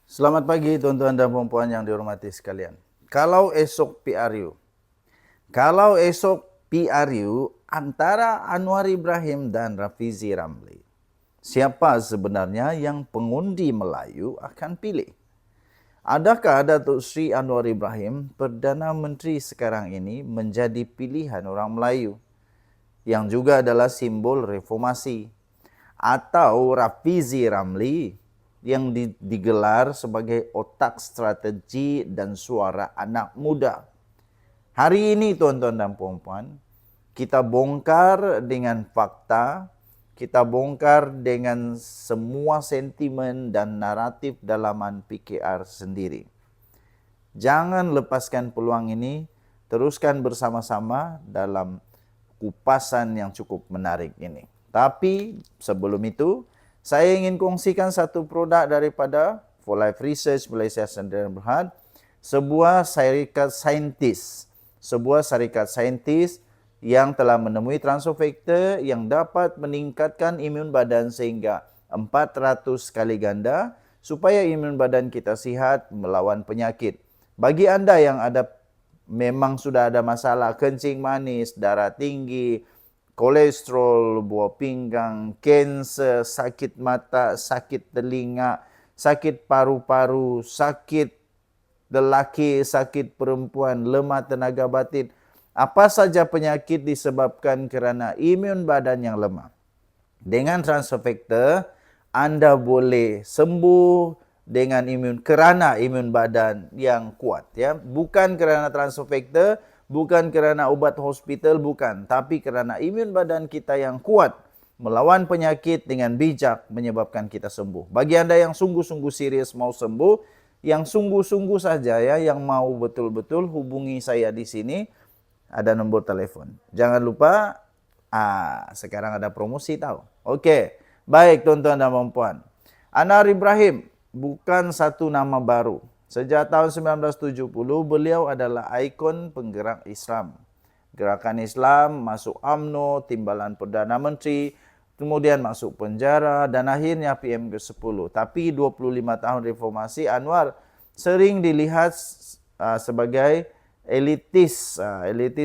Selamat pagi tuan-tuan dan puan-puan yang dihormati sekalian. Kalau esok PRU antara Anwar Ibrahim dan Rafizi Ramli, siapa sebenarnya yang pengundi Melayu akan pilih? Adakah Datuk Seri Anwar Ibrahim, Perdana Menteri sekarang ini, menjadi pilihan orang Melayu yang juga adalah simbol reformasi? Atau Rafizi Ramli yang digelar sebagai otak strategi dan suara anak muda? Hari ini tuan-tuan dan puan-puan, kita bongkar dengan fakta, kita bongkar dengan semua sentimen dan naratif dalaman PKR sendiri. Jangan lepaskan peluang ini, teruskan bersama-sama dalam kupasan yang cukup menarik ini. Tapi sebelum itu, saya ingin kongsikan satu produk daripada For Life Research Malaysia Sdn Bhd, sebuah syarikat saintis yang telah menemui transofaktor yang dapat meningkatkan imun badan sehingga 400 kali ganda supaya imun badan kita sihat melawan penyakit. Bagi anda yang memang sudah ada masalah kencing manis, darah tinggi, kolesterol, buah pinggang, kanser, sakit mata, sakit telinga, sakit paru-paru, sakit lelaki, sakit perempuan, lemah tenaga batin, apa saja penyakit disebabkan kerana imun badan yang lemah. Dengan transofaktor, anda boleh sembuh dengan kerana imun badan yang kuat, ya. Bukan kerana transofaktor, bukan kerana ubat hospital, bukan, tapi kerana imun badan kita yang kuat melawan penyakit dengan bijak menyebabkan kita sembuh. Bagi anda yang sungguh-sungguh serius mau sembuh, yang sungguh-sungguh saja, ya, yang mau betul-betul, hubungi saya di sini, ada nombor telefon. Jangan lupa, sekarang ada promosi tahu. Okey, baik tuan-tuan dan puan-puan. Anwar Ibrahim bukan satu nama baru. Sejak tahun 1970, beliau adalah ikon penggerak Islam. Gerakan Islam masuk UMNO, timbalan Perdana Menteri, kemudian masuk penjara dan akhirnya PM ke-10. Tapi 25 tahun reformasi, Anwar sering dilihat sebagai elitis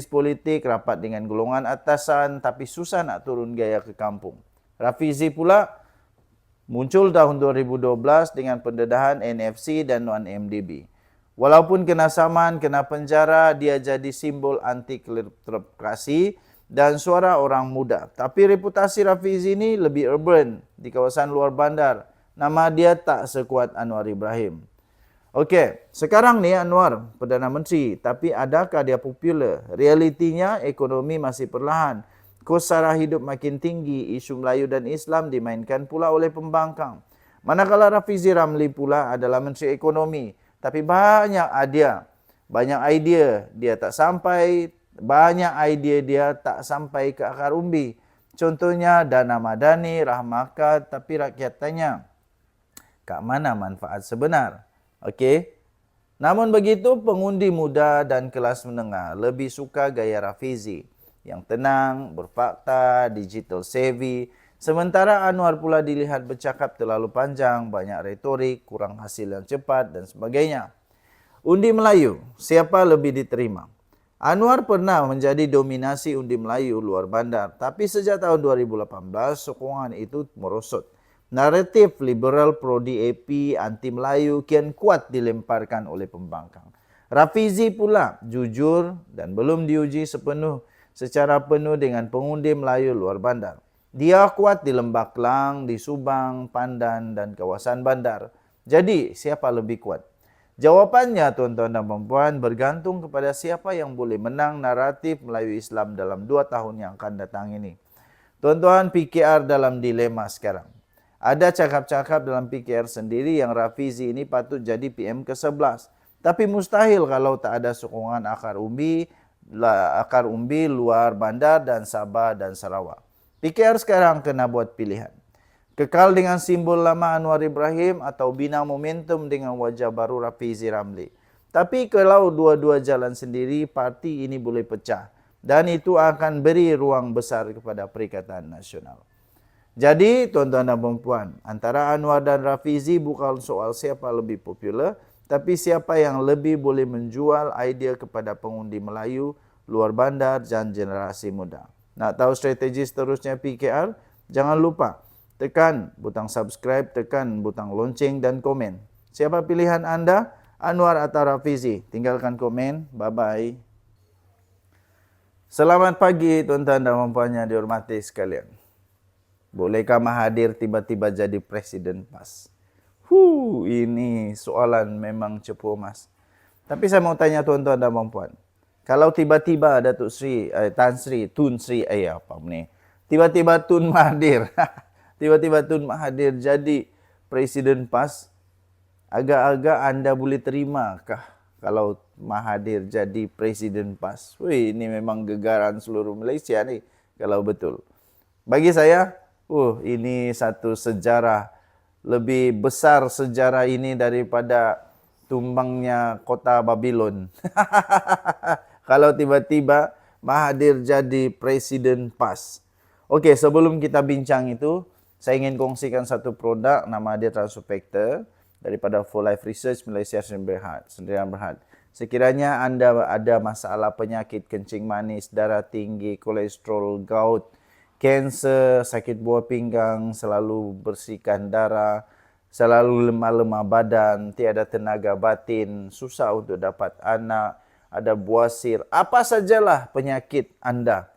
politik, rapat dengan golongan atasan tapi susah nak turun gaya ke kampung. Rafizi pula muncul tahun 2012 dengan pendedahan NFC dan non-MDB. Walaupun kena saman, kena penjara, dia jadi simbol anti kleptokrasi dan suara orang muda. Tapi reputasi Rafizi ini lebih urban di kawasan luar bandar. Nama dia tak sekuat Anwar Ibrahim. Okey, sekarang ni Anwar Perdana Menteri, tapi adakah dia popular? Realitinya ekonomi masih perlahan. Kos sara hidup makin tinggi, isu Melayu dan Islam dimainkan pula oleh pembangkang. Manakala Rafizi Ramli pula adalah Menteri Ekonomi, tapi banyak idea dia tak sampai, banyak idea dia tak sampai ke akar umbi. Contohnya dana madani, rahmakat, tapi rakyat tanya, kat mana manfaat sebenar? Okey. Namun begitu, pengundi muda dan kelas menengah lebih suka gaya Rafizi yang tenang, berfakta, digital savvy. Sementara Anwar pula dilihat bercakap terlalu panjang, banyak retorik, kurang hasil yang cepat dan sebagainya. Undi Melayu, siapa lebih diterima? Anwar pernah menjadi dominasi undi Melayu luar bandar, tapi sejak tahun 2018 sokongan itu merosot. Naratif liberal pro-DAP, anti-Melayu kian kuat dilemparkan oleh pembangkang. Rafizi pula jujur dan belum diuji secara penuh dengan pengundi Melayu luar bandar. Dia kuat di Lembah Kelang, di Subang, Pandan dan kawasan bandar. Jadi, siapa lebih kuat? Jawapannya tuan-tuan dan puan-puan bergantung kepada siapa yang boleh menang naratif Melayu Islam dalam 2 tahun yang akan datang ini. Tuan-tuan, PKR dalam dilema sekarang. Ada cakap-cakap dalam PKR sendiri yang Rafizi ini patut jadi PM ke-11. Tapi mustahil kalau tak ada sokongan akar umbi luar bandar dan Sabah dan Sarawak. PKR sekarang kena buat pilihan. Kekal dengan simbol lama Anwar Ibrahim atau bina momentum dengan wajah baru Rafizi Ramli. Tapi kalau dua-dua jalan sendiri, parti ini boleh pecah. Dan itu akan beri ruang besar kepada Perikatan Nasional. Jadi tuan-tuan dan puan-puan, antara Anwar dan Rafizi bukan soal siapa lebih popular, tapi siapa yang lebih boleh menjual idea kepada pengundi Melayu, luar bandar dan generasi muda. Nak tahu strategi seterusnya PKR? Jangan lupa tekan butang subscribe, tekan butang lonceng dan komen. Siapa pilihan anda? Anwar atau Rafizi? Tinggalkan komen. Bye-bye. Selamat pagi tuan-tuan dan puan-puan yang dihormati sekalian. Bolehkah Mahathir tiba-tiba jadi presiden PAS? Ini soalan memang cepu mas. Tapi saya mau tanya tuan-tuan dan puan-puan. Kalau tiba-tiba ada Tan Sri, Tun Sri, apa ni? Tiba-tiba Tun Mahathir. Tiba-tiba Tun Mahathir jadi presiden PAS. Agak-agak anda boleh terimakah kalau Mahathir jadi presiden PAS? Ini memang gegaran seluruh Malaysia nih kalau betul. Bagi saya, ini satu sejarah, lebih besar sejarah ini daripada tumbangnya kota Babylon. Kalau tiba-tiba Mahathir jadi presiden PAS. Okey, sebelum kita bincang itu, saya ingin kongsikan satu produk nama dia Transfer Factor daripada For Life Research Malaysia Sdn Bhd. Sekiranya anda ada masalah penyakit kencing manis, darah tinggi, kolesterol, gout, kanser, sakit buah pinggang, selalu bersihkan darah, selalu lemah-lemah badan, tiada tenaga batin, susah untuk dapat anak, ada buasir, apa sajalah penyakit anda.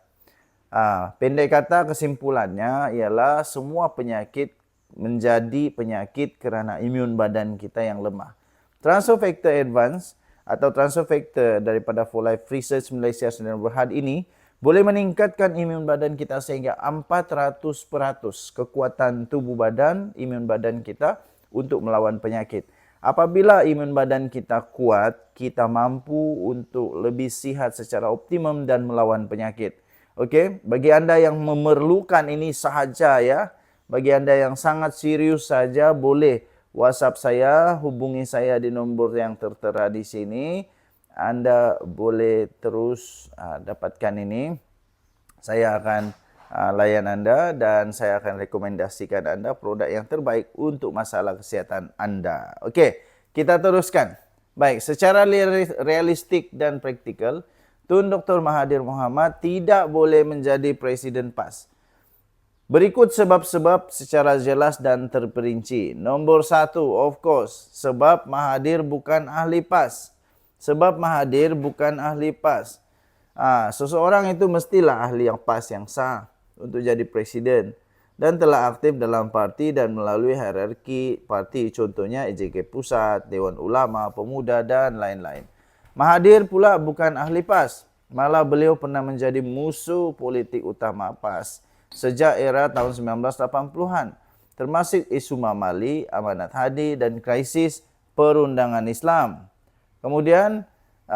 Pendek kata kesimpulannya ialah semua penyakit menjadi penyakit kerana imun badan kita yang lemah. Transfer Factor Advance atau Transfer Factor daripada For Life Research Malaysia Sdn Bhd ini boleh meningkatkan imun badan kita sehingga 400% kekuatan tubuh badan, imun badan kita untuk melawan penyakit. Apabila imun badan kita kuat, kita mampu untuk lebih sihat secara optimum dan melawan penyakit. Okey, bagi anda yang memerlukan ini sahaja ya, bagi anda yang sangat serius saja boleh WhatsApp saya, hubungi saya di nombor yang tertera di sini. Anda boleh terus dapatkan ini. Saya akan layan anda dan saya akan rekomendasikan anda produk yang terbaik untuk masalah kesihatan anda. Okey, kita teruskan. Baik, secara realistik dan praktikal, Tun Dr. Mahathir Mohamad tidak boleh menjadi presiden PAS. Berikut sebab-sebab secara jelas dan terperinci. Nombor 1, of course, sebab Mahathir bukan ahli PAS. Sebab Mahathir bukan ahli PAS. Seseorang itu mestilah ahli yang PAS yang sah untuk jadi presiden dan telah aktif dalam parti dan melalui hierarki parti, contohnya EJK Pusat, Dewan Ulama, Pemuda dan lain-lain. Mahathir pula bukan ahli PAS, malah beliau pernah menjadi musuh politik utama PAS sejak era tahun 1980-an, termasuk isu Mamali, Amanat Hadi dan krisis perundangan Islam. Kemudian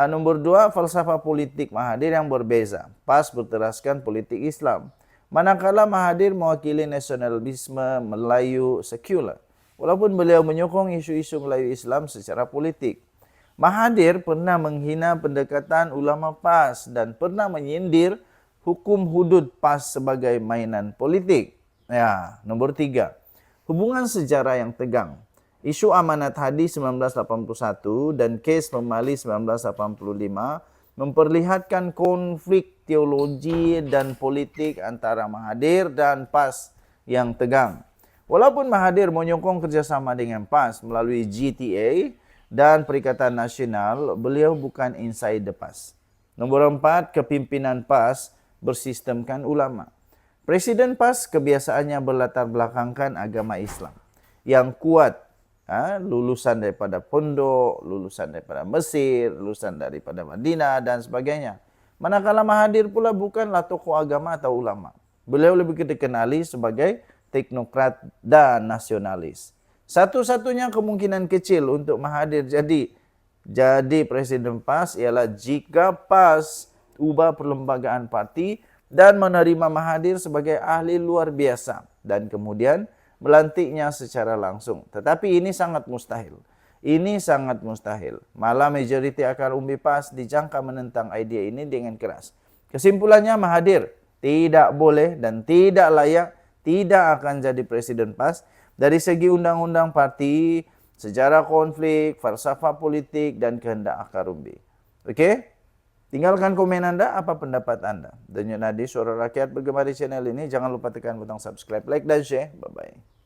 nombor 2, falsafah politik Mahathir yang berbeza. PAS berteraskan politik Islam. Manakala Mahathir mewakili nasionalisme Melayu sekular. Walaupun beliau menyokong isu-isu Melayu Islam secara politik. Mahathir pernah menghina pendekatan ulama PAS dan pernah menyindir hukum hudud PAS sebagai mainan politik. Nombor 3, hubungan sejarah yang tegang. Isu Amanat Hadi 1981 dan kes Memali 1985 memperlihatkan konflik teologi dan politik antara Mahathir dan PAS yang tegang. Walaupun Mahathir menyokong kerjasama dengan PAS melalui GTA dan Perikatan Nasional, beliau bukan insider PAS. Nombor 4, kepimpinan PAS bersistemkan ulama. Presiden PAS kebiasaannya berlatar belakangkan agama Islam yang kuat. Lulusan daripada pondok, lulusan daripada Mesir, lulusan daripada Madinah dan sebagainya. Manakala Mahathir pula bukanlah tokoh agama atau ulama. Beliau lebih dikenali sebagai teknokrat dan nasionalis. Satu-satunya kemungkinan kecil untuk Mahathir jadi presiden PAS ialah jika PAS ubah perlembagaan parti dan menerima Mahathir sebagai ahli luar biasa dan kemudian melantiknya secara langsung. Tetapi ini sangat mustahil. Ini sangat mustahil. Malah majoriti akar umbi PAS dijangka menentang idea ini dengan keras. Kesimpulannya Mahathir tidak boleh dan tidak layak tidak akan jadi presiden PAS dari segi undang-undang parti, sejarah konflik, falsafah politik, dan kehendak akar umbi. Oke? Tinggalkan komen Anda, apa pendapat Anda. Denyut Nadi Suara Rakyat bergema di channel ini. Jangan lupa tekan butang subscribe, like, dan share. Bye-bye.